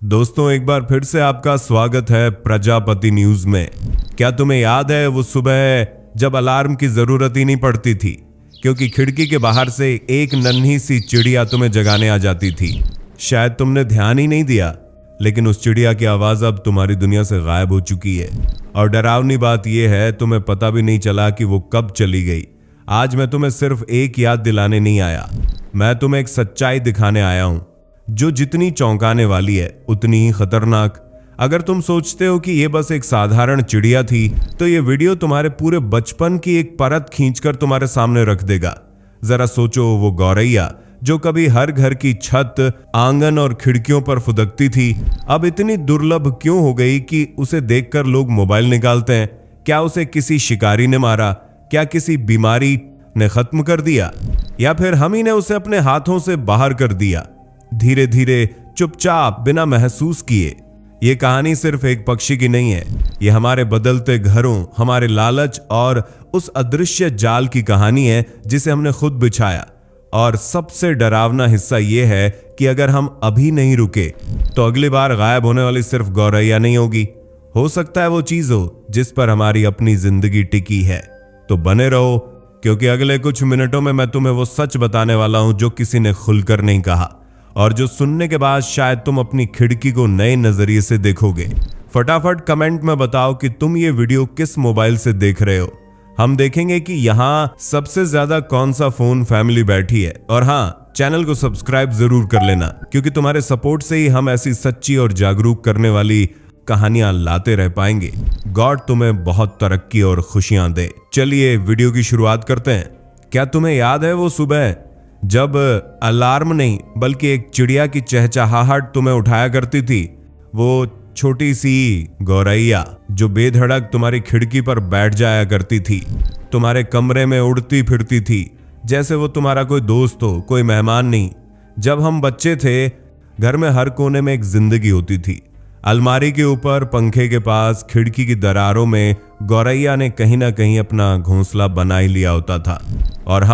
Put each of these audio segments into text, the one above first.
दोस्तों, एक बार फिर से आपका स्वागत है प्रजापति न्यूज में। क्या तुम्हें याद है वो सुबह जब अलार्म की जरूरत ही नहीं पड़ती थी, क्योंकि खिड़की के बाहर से एक नन्ही सी चिड़िया तुम्हें जगाने आ जाती थी। शायद तुमने ध्यान ही नहीं दिया, लेकिन उस चिड़िया की आवाज अब तुम्हारी दुनिया से गायब हो चुकी है। और डरावनी बात यह है, तुम्हें पता भी नहीं चला कि वो कब चली गई। आज मैं तुम्हें सिर्फ एक याद दिलाने नहीं आया, मैं तुम्हें एक सच्चाई दिखाने आया हूं जो जितनी चौंकाने वाली है उतनी ही खतरनाक। अगर तुम सोचते हो कि यह बस एक साधारण चिड़िया थी, तो यह वीडियो तुम्हारे पूरे बचपन की एक परत खींचकर तुम्हारे सामने रख देगा। जरा सोचो, वो गौरैया जो कभी हर घर की छत, आंगन और खिड़कियों पर फुदकती थी, अब इतनी दुर्लभ क्यों हो गई कि उसे देखकर लोग मोबाइल निकालते हैं? क्या उसे किसी शिकारी ने मारा? क्या किसी बीमारी ने खत्म कर दिया? या फिर हम ही ने उसे अपने हाथों से बाहर कर दिया, धीरे धीरे, चुपचाप, बिना महसूस किए? ये कहानी सिर्फ एक पक्षी की नहीं है, ये हमारे बदलते घरों, हमारे लालच और उस अदृश्य जाल की कहानी है जिसे हमने खुद बिछाया। और सबसे डरावना हिस्सा यह है कि अगर हम अभी नहीं रुके तो अगली बार गायब होने वाली सिर्फ गौरैया नहीं होगी, हो सकता है वो चीज हो जिस पर हमारी अपनी जिंदगी टिकी है। तो बने रहो, क्योंकि अगले कुछ मिनटों में मैं तुम्हें वो सच बताने वाला हूं जो किसी ने खुलकर नहीं कहा, और जो सुनने के बाद शायद तुम अपनी खिड़की को नए नजरिए से देखोगे। फटाफट कमेंट में बताओ कि तुम ये वीडियो किस मोबाइल से देख रहे हो। हम देखेंगे कि यहाँ सबसे ज्यादा कौन सा फोन फैमिली बैठी है। और हाँ, चैनल को सब्सक्राइब जरूर कर लेना, क्योंकि तुम्हारे सपोर्ट से ही हम ऐसी सच्ची और जागरूक करने वाली कहानियां लाते रह पाएंगे। गॉड तुम्हें बहुत तरक्की और खुशियां दे। चलिए वीडियो की शुरुआत करते हैं। क्या तुम्हें याद है वो सुबह जब अलार्म नहीं बल्कि एक चिड़िया की चहचहाहट तुम्हें उठाया करती थी? वो छोटी सी गौरैया जो बेधड़क तुम्हारी खिड़की पर बैठ जाया करती थी, तुम्हारे कमरे में उड़ती फिरती थी जैसे वो तुम्हारा कोई दोस्त हो, कोई मेहमान नहीं। जब हम बच्चे थे, घर में हर कोने में एक जिंदगी होती थी। अलमारी के ऊपर, पंखे के पास, खिड़की की दरारों में गौरैया ने कहीं ना कहीं अपना घोंसला बना ही लिया होता था। और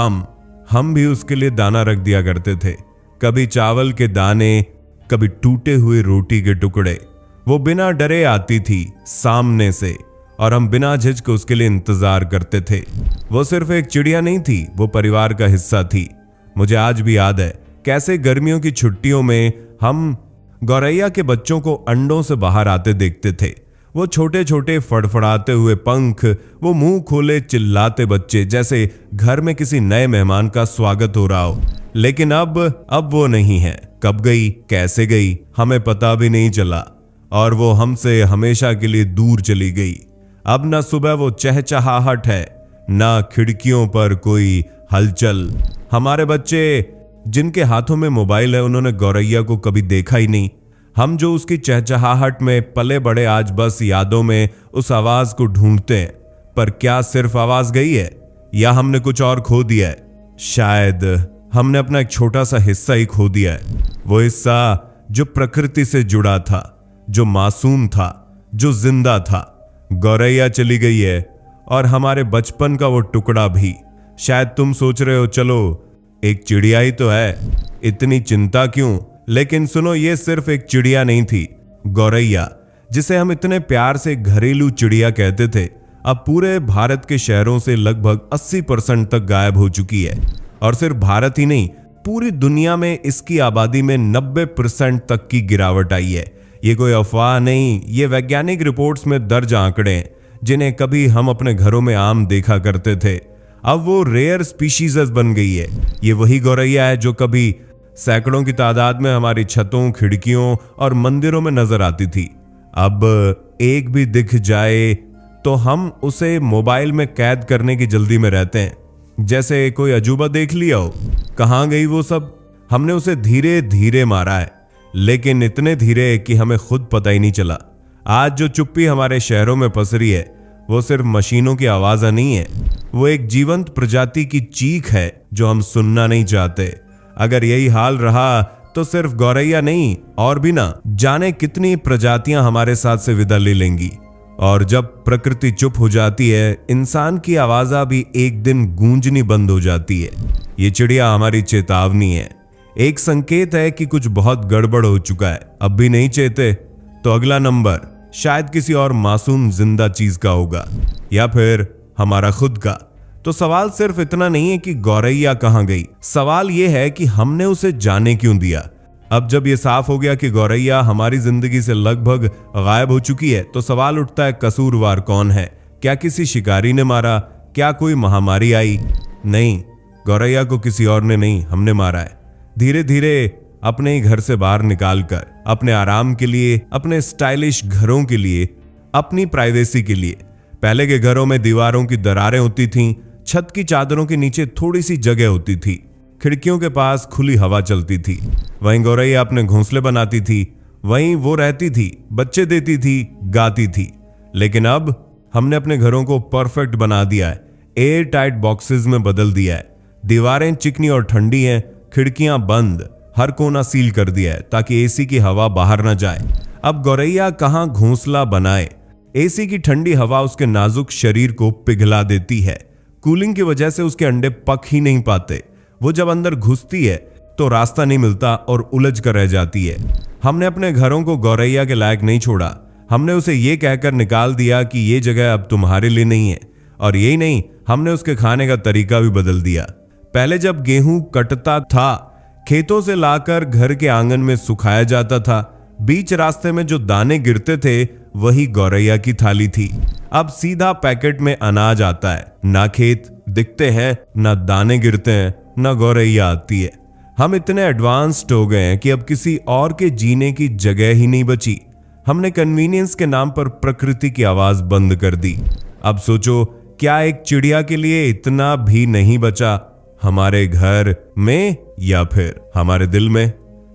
हम भी उसके लिए दाना रख दिया करते थे, कभी चावल के दाने, कभी टूटे हुए रोटी के टुकड़े। वो बिना डरे आती थी सामने से, और हम बिना झिझक उसके लिए इंतजार करते थे। वो सिर्फ एक चिड़िया नहीं थी, वो परिवार का हिस्सा थी। मुझे आज भी याद है कैसे गर्मियों की छुट्टियों में हम गौरैया के बच्चों को अंडों से बाहर आते देखते थे। वो छोटे छोटे फड़फड़ाते हुए पंख, वो मुंह खोले चिल्लाते बच्चे, जैसे घर में किसी नए मेहमान का स्वागत हो रहा हो। लेकिन अब वो नहीं है। कब गई, कैसे गई, हमें पता भी नहीं चला, और वो हमसे हमेशा के लिए दूर चली गई। अब ना सुबह वो चहचहाहट है, ना खिड़कियों पर कोई हलचल। हमारे बच्चे जिनके हाथों में मोबाइल है, उन्होंने गौरैया को कभी देखा ही नहीं। हम जो उसकी चहचहाहट में पले बड़े, आज बस यादों में उस आवाज को ढूंढते हैं। पर क्या सिर्फ आवाज गई है, या हमने कुछ और खो दिया है? शायद हमने अपना एक छोटा सा हिस्सा ही खो दिया है, वो हिस्सा जो प्रकृति से जुड़ा था, जो मासूम था, जो जिंदा था। गौरैया चली गई है, और हमारे बचपन का वो टुकड़ा भी। शायद तुम सोच रहे हो, चलो एक चिड़िया ही तो है, इतनी चिंता क्यों? लेकिन सुनो, ये सिर्फ एक चिड़िया नहीं थी। गौरैया, जिसे हम इतने प्यार से घरेलू चिड़िया कहते थे, अब पूरे भारत के शहरों से लगभग 80% तक गायब हो चुकी है। और सिर्फ भारत ही नहीं, पूरी दुनिया में इसकी आबादी में 90% तक की गिरावट आई है। ये कोई अफवाह नहीं, ये वैज्ञानिक रिपोर्ट्स में दर्ज आंकड़े हैं, जिन्हें कभी हम अपने घरों में आम देखा करते थे। अब वो रेयर स्पीशीज बन गई है। ये वही गौरैया है जो कभी सैकड़ों की तादाद में हमारी छतों, खिड़कियों और मंदिरों में नजर आती थी। अब एक भी दिख जाए तो हम उसे मोबाइल में कैद करने की जल्दी में रहते हैं, जैसे कोई अजूबा देख लिया हो। कहाँ गई वो सब? हमने उसे धीरे धीरे मारा है, लेकिन इतने धीरे कि हमें खुद पता ही नहीं चला। आज जो चुप्पी हमारे शहरों में पसरी है, वो सिर्फ मशीनों की आवाज नहीं है, वो एक जीवंत प्रजाति की चीख है जो हम सुनना नहीं चाहते। अगर यही हाल रहा तो सिर्फ गौरैया नहीं, और भी ना जाने कितनी प्रजातियां हमारे साथ से विदा ले लेंगी। और जब प्रकृति चुप हो जाती है, इंसान की आवाज़ भी एक दिन गूंजनी बंद हो जाती है। ये चिड़िया हमारी चेतावनी है, एक संकेत है कि कुछ बहुत गड़बड़ हो चुका है। अब भी नहीं चेते तो अगला नंबर शायद किसी और मासूम जिंदा चीज का होगा या फिर हमारा खुद का। तो सवाल सिर्फ इतना नहीं है कि गौरैया कहां गई, सवाल यह है कि हमने उसे जाने क्यों दिया। अब जब यह साफ हो गया कि गौरैया हमारी जिंदगी से लगभग गायब हो चुकी है तो सवाल उठता है, कसूरवार कौन है? क्या किसी शिकारी ने मारा? क्या कोई महामारी आई? नहीं, गौरैया को किसी और ने नहीं, हमने मारा है। धीरे धीरे अपने ही घर से बाहर निकालकर, अपने आराम के लिए, अपने स्टाइलिश घरों के लिए, अपनी प्राइवेसी के लिए। पहले के घरों में दीवारों की दरारें होती थीं, छत की चादरों के नीचे थोड़ी सी जगह होती थी, खिड़कियों के पास खुली हवा चलती थी। वहीं गौरैया अपने घोंसले बनाती थी, वहीं वो रहती थी, बच्चे देती थी, गाती थी। लेकिन अब हमने अपने घरों को परफेक्ट बना दिया है, एयर टाइट बॉक्सेस में बदल दिया है। दीवारें चिकनी और ठंडी हैं, खिड़कियां बंद, हर कोना सील कर दिया है ताकि एसी की हवा बाहर न जाए। अब गौरैया कहां घोंसला बनाए? एसी की ठंडी हवा उसके नाजुक शरीर को पिघला देती है। कूलिंग की वजह से उसके अंडे पक ही नहीं पाते। वो जब अंदर घुसती है तो रास्ता नहीं मिलता और उलझ कर रह जाती है। हमने अपने घरों को गौरैया के लायक नहीं छोड़ा। हमने उसे ये कहकर निकाल दिया कि ये जगह अब तुम्हारे लिए नहीं है। और यही नहीं, हमने उसके खाने का तरीका भी बदल दिया। पहले जब गेहूं कटता था, खेतों से लाकर घर के आंगन में सुखाया जाता था। बीच रास्ते में जो दाने गिरते थे वही गौरैया की थाली थी। अब सीधा पैकेट में अनाज आता है, ना खेत दिखते हैं, ना दाने गिरते हैं, ना गौरैया आती है। हम इतने एडवांस्ड हो गए हैं कि अब किसी और के जीने की जगह ही नहीं बची। हमने कन्वीनियंस के नाम पर प्रकृति की आवाज बंद कर दी। अब सोचो, क्या एक चिड़िया के लिए इतना भी नहीं बचा हमारे घर में या फिर हमारे दिल में?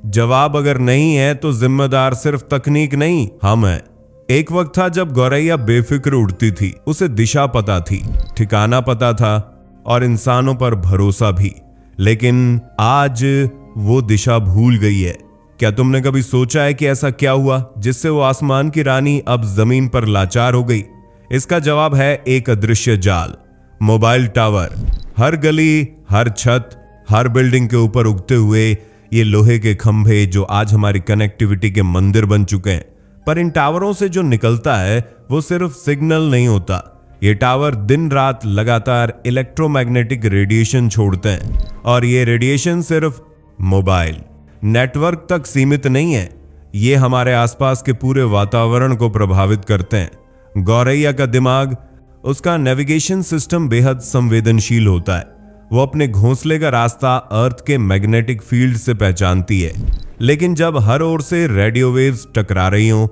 जवाब अगर नहीं है तो जिम्मेदार सिर्फ तकनीक नहीं, हम हैं। एक वक्त था जब गौरैया बेफिक्र उड़ती थी, उसे दिशा पता थी, ठिकाना पता था और इंसानों पर भरोसा भी। लेकिन आज वो दिशा भूल गई है। क्या तुमने कभी सोचा है कि ऐसा क्या हुआ जिससे वो आसमान की रानी अब जमीन पर लाचार हो गई? इसका जवाब है एक अदृश्य जाल, मोबाइल टावर। हर गली, हर छत, हर बिल्डिंग के ऊपर उगते हुए ये लोहे के खंभे जो आज हमारी कनेक्टिविटी के मंदिर बन चुके हैं। पर इन टावरों से जो निकलता है वो सिर्फ सिग्नल नहीं होता। ये टावर दिन रात लगातार इलेक्ट्रोमैग्नेटिक रेडिएशन छोड़ते हैं और ये रेडिएशन सिर्फ मोबाइल नेटवर्क तक सीमित नहीं है, ये हमारे आसपास के पूरे वातावरण को प्रभावित करते हैं। गौरैया का दिमाग, उसका नेविगेशन सिस्टम बेहद संवेदनशील होता है। वो अपने घोंसले का रास्ता अर्थ के मैग्नेटिक फील्ड से पहचानती है। लेकिन जब हर ओर से रेडियो वेव्स टकरा रही हो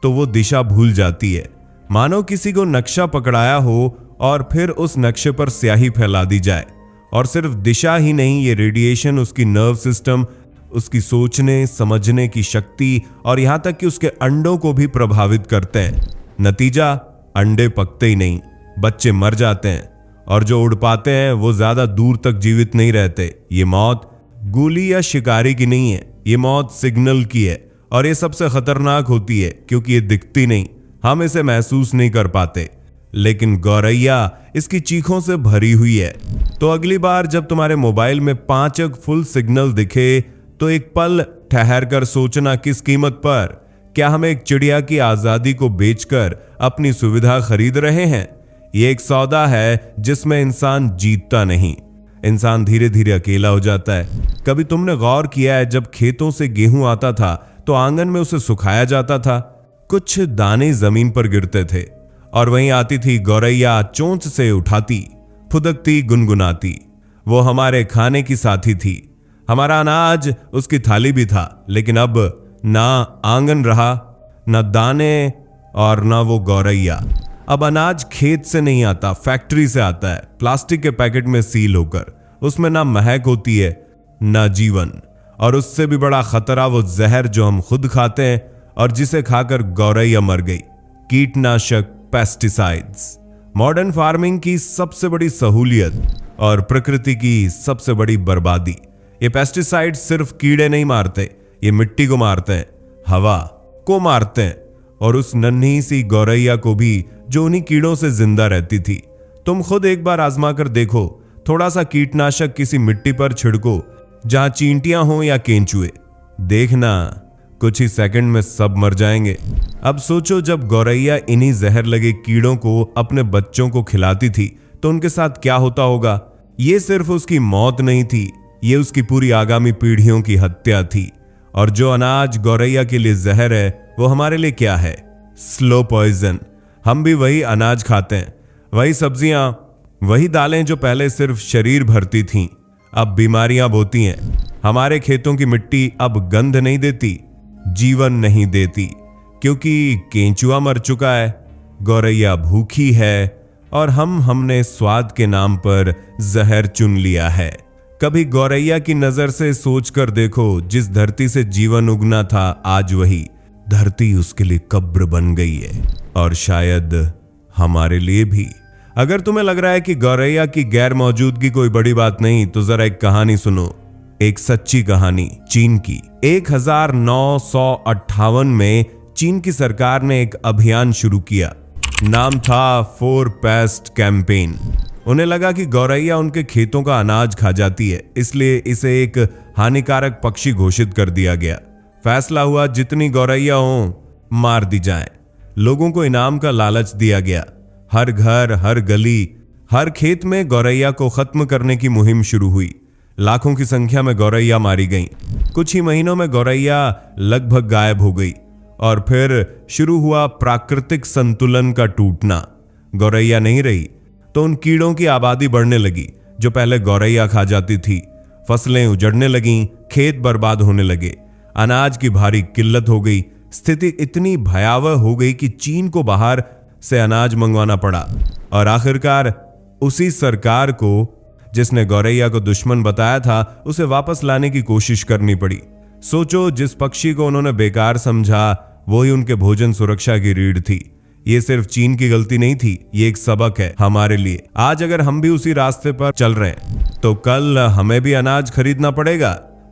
तो वो दिशा भूल जाती है, मानो किसी को नक्शा पकड़ाया हो और फिर उस नक्शे पर स्याही फैला दी जाए। और सिर्फ दिशा ही नहीं, ये रेडिएशन उसकी नर्व सिस्टम, उसकी सोचने समझने की शक्ति और यहां तक कि उसके अंडों को भी प्रभावित करते हैं। नतीजा, अंडे पकते ही नहीं, बच्चे मर जाते हैं और जो उड़ पाते हैं वो ज्यादा दूर तक जीवित नहीं रहते। ये मौत गोली या शिकारी की नहीं है, ये मौत सिग्नल की है। और ये सबसे खतरनाक होती है क्योंकि ये दिखती नहीं, हम इसे महसूस नहीं कर पाते। लेकिन गौरैया इसकी चीखों से भरी हुई है। तो अगली बार जब तुम्हारे मोबाइल में 5 अंक फुल सिग्नल दिखे तो एक पल ठहर कर सोचना, किस कीमत पर? क्या हम एक चिड़िया की आजादी को बेचकर अपनी सुविधा खरीद रहे हैं? ये एक सौदा है जिसमें इंसान जीतता नहीं, इंसान धीरे धीरे अकेला हो जाता है। कभी तुमने गौर किया है, जब खेतों से गेहूं आता था तो आंगन में उसे सुखाया जाता था, कुछ दाने जमीन पर गिरते थे और वहीं आती थी गौरैया, चोंच से उठाती, फुदकती, गुनगुनाती। वो हमारे खाने की साथी थी, हमारा अनाज उसकी थाली भी था। लेकिन अब ना आंगन रहा, ना दाने और ना वो गौरैया। अब अनाज खेत से नहीं आता, फैक्ट्री से आता है, प्लास्टिक के पैकेट में सील होकर। उसमें ना महक होती है ना जीवन, और उससे भी बड़ा खतरा वो जहर जो हम खुद खाते हैं और जिसे खाकर गौरैया मर गई। कीटनाशक, पेस्टिसाइड्स, मॉडर्न फार्मिंग की सबसे बड़ी सहूलियत और प्रकृति की सबसे बड़ी बर्बादी। ये पेस्टिसाइड सिर्फ कीड़े नहीं मारते, ये मिट्टी को मारते हैं, हवा को मारते हैं और उस नन्ही सी गौरैया को भी जो उन्हीं कीड़ों से जिंदा रहती थी। तुम खुद एक बार आजमा कर देखो, थोड़ा सा कीटनाशक किसी मिट्टी पर छिड़को, जहां चींटियां हो या केंचुए। देखना कुछ ही सेकंड में सब मर जाएंगे। अब सोचो, जब गौरैया इन्हीं जहर लगे कीड़ों को अपने बच्चों को खिलाती थी तो उनके साथ क्या होता होगा। ये सिर्फ उसकी मौत नहीं थी, ये उसकी पूरी आगामी पीढ़ियों की हत्या थी। और जो अनाज गौरैया के लिए जहर है वो हमारे लिए क्या है? Slow poison. हम भी वही अनाज खाते हैं, वही सब्जियां, वही दालें जो पहले सिर्फ शरीर भरती थीं, अब बीमारियां बोती हैं। हमारे खेतों की मिट्टी अब गंध नहीं देती, जीवन नहीं देती, क्योंकि केंचुआ मर चुका है, गौरैया भूखी है और हमने स्वाद के नाम पर जहर चुन लिया है। कभी गौरैया की नजर से सोचकर देखो, जिस धरती से जीवन उगना था आज वही धरती उसके लिए कब्र बन गई है, और शायद हमारे लिए भी। अगर तुम्हें लग रहा है कि गौरैया की गैर मौजूदगी कोई बड़ी बात नहीं, तो जरा एक कहानी सुनो, एक सच्ची कहानी चीन की। 1958 में चीन की सरकार ने एक अभियान शुरू किया, नाम था 4 पेस्ट कैंपेन। उन्हें लगा कि गौरैया उनके खेतों का अनाज खा जाती है, इसलिए इसे एक हानिकारक पक्षी घोषित कर दिया गया। फैसला हुआ, जितनी गौरैया हो मार दी जाएं। लोगों को इनाम का लालच दिया गया। हर घर, हर गली, हर खेत में गौरैया को खत्म करने की मुहिम शुरू हुई। लाखों की संख्या में गौरैया मारी गईं। कुछ ही महीनों में गौरैया लगभग गायब हो गई और फिर शुरू हुआ प्राकृतिक संतुलन का टूटना। गौरैया नहीं रही तो उन कीड़ों की आबादी बढ़ने लगी जो पहले गौरैया खा जाती थी। फसलें उजड़ने लगीं, खेत बर्बाद होने लगे, अनाज की भारी किल्लत हो गई। स्थिति इतनी भयावह हो गई कि चीन को बाहर से अनाज मंगवाना पड़ा और आखिरकार उसी सरकार को, जिसने गौरैया को दुश्मन बताया था, उसे वापस लाने की कोशिश करनी पड़ी। सोचो, जिस पक्षी को उन्होंने बेकार समझा वही उनके भोजन सुरक्षा की रीढ़ थी। ये सिर्फ चीन की गलती नहीं थी, ये एक सबक है हमारे लिए। आज अगर हम भी उसी रास्ते पर चल रहे हैं तो कल हमें भी अनाज खरीदना पड़ेगा,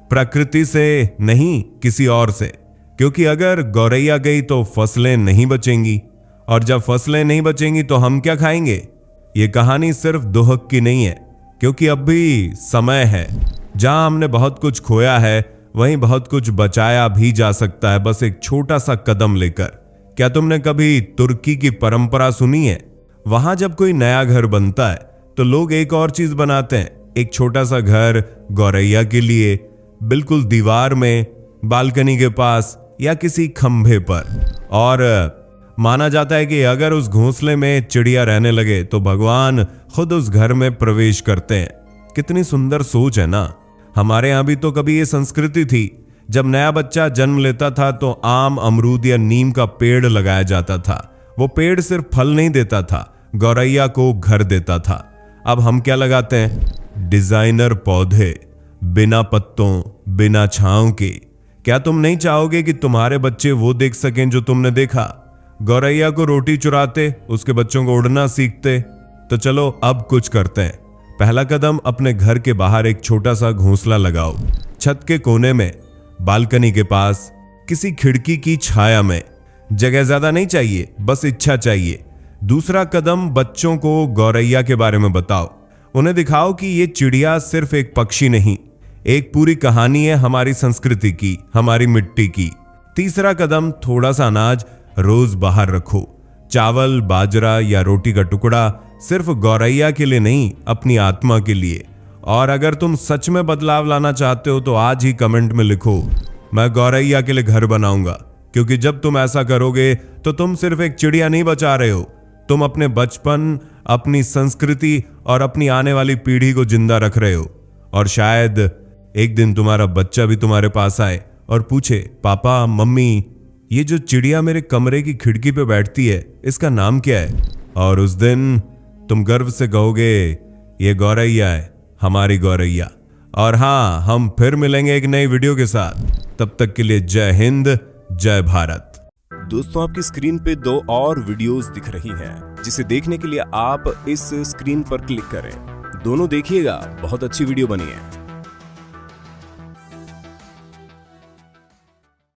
प्रकृति से नहीं, किसी और से। क्योंकि अगर गौरैया गई तो फसलें नहीं बचेंगी, और जब फसलें नहीं बचेंगी तो हम क्या खाएंगे। ये कहानी सिर्फ दुहक की नहीं है, क्योंकि अब भी समय है। जहां हमने बहुत कुछ खोया है वहीं बहुत कुछ बचाया भी जा सकता है, बस एक छोटा सा कदम लेकर। क्या तुमने कभी तुर्की की परंपरा सुनी है? वहां जब कोई नया घर बनता है तो लोग एक और चीज बनाते हैं, एक छोटा सा घर गौरैया के लिए, बिल्कुल दीवार में, बालकनी के पास या किसी खंभे पर। और माना जाता है कि अगर उस घोंसले में चिड़िया रहने लगे तो भगवान खुद उस घर में प्रवेश करते हैं। कितनी सुंदर सोच है ना। हमारे यहां भी तो कभी ये संस्कृति थी, जब नया बच्चा जन्म लेता था तो आम, अमरूद या नीम का पेड़ लगाया जाता था। वो पेड़ सिर्फ फल नहीं देता था, गौरैया को घर देता था। अब हम क्या लगाते हैं? डिजाइनर पौधे, बिना पत्तों, बिना छांव के। क्या तुम नहीं चाहोगे कि तुम्हारे बच्चे वो देख सकें जो तुमने देखा? गौरैया को रोटी चुराते, उसके बच्चों को उड़ना सीखते। तो चलो अब कुछ करते हैं। पहला कदम, अपने घर के बाहर एक छोटा सा घोंसला लगाओ, छत के कोने में, बालकनी के पास, किसी खिड़की की छाया में। जगह ज्यादा नहीं चाहिए, बस इच्छा चाहिए। दूसरा कदम, बच्चों को गौरैया के बारे में बताओ। उन्हें दिखाओ कि ये चिड़िया सिर्फ एक पक्षी नहीं, एक पूरी कहानी है हमारी संस्कृति की, हमारी मिट्टी की। तीसरा कदम, थोड़ा सा अनाज रोज बाहर रखो, चावल, बाजरा या रोटी का टुकड़ा, सिर्फ गौरैया के लिए नहीं, अपनी आत्मा के लिए। और अगर तुम सच में बदलाव लाना चाहते हो तो आज ही कमेंट में लिखो, मैं गौरैया के लिए घर बनाऊंगा। क्योंकि जब तुम ऐसा करोगे तो तुम सिर्फ एक चिड़िया नहीं बचा रहे हो, तुम अपने बचपन, अपनी संस्कृति और अपनी आने वाली पीढ़ी को जिंदा रख रहे हो। और शायद एक दिन तुम्हारा बच्चा भी तुम्हारे पास आए और पूछे, पापा, मम्मी, ये जो चिड़िया मेरे कमरे की खिड़की पे बैठती है, इसका नाम क्या है? और उस दिन तुम गर्व से कहोगे, ये गौरैया है, हमारी गौरैया। और हाँ, हम फिर मिलेंगे एक नई वीडियो के साथ। तब तक के लिए जय हिंद, जय भारत। दोस्तों, आपकी स्क्रीन पे 2 और वीडियोस दिख रही हैं, जिसे देखने के लिए आप इस स्क्रीन पर क्लिक करें। दोनों देखिएगा, बहुत अच्छी वीडियो बनी है।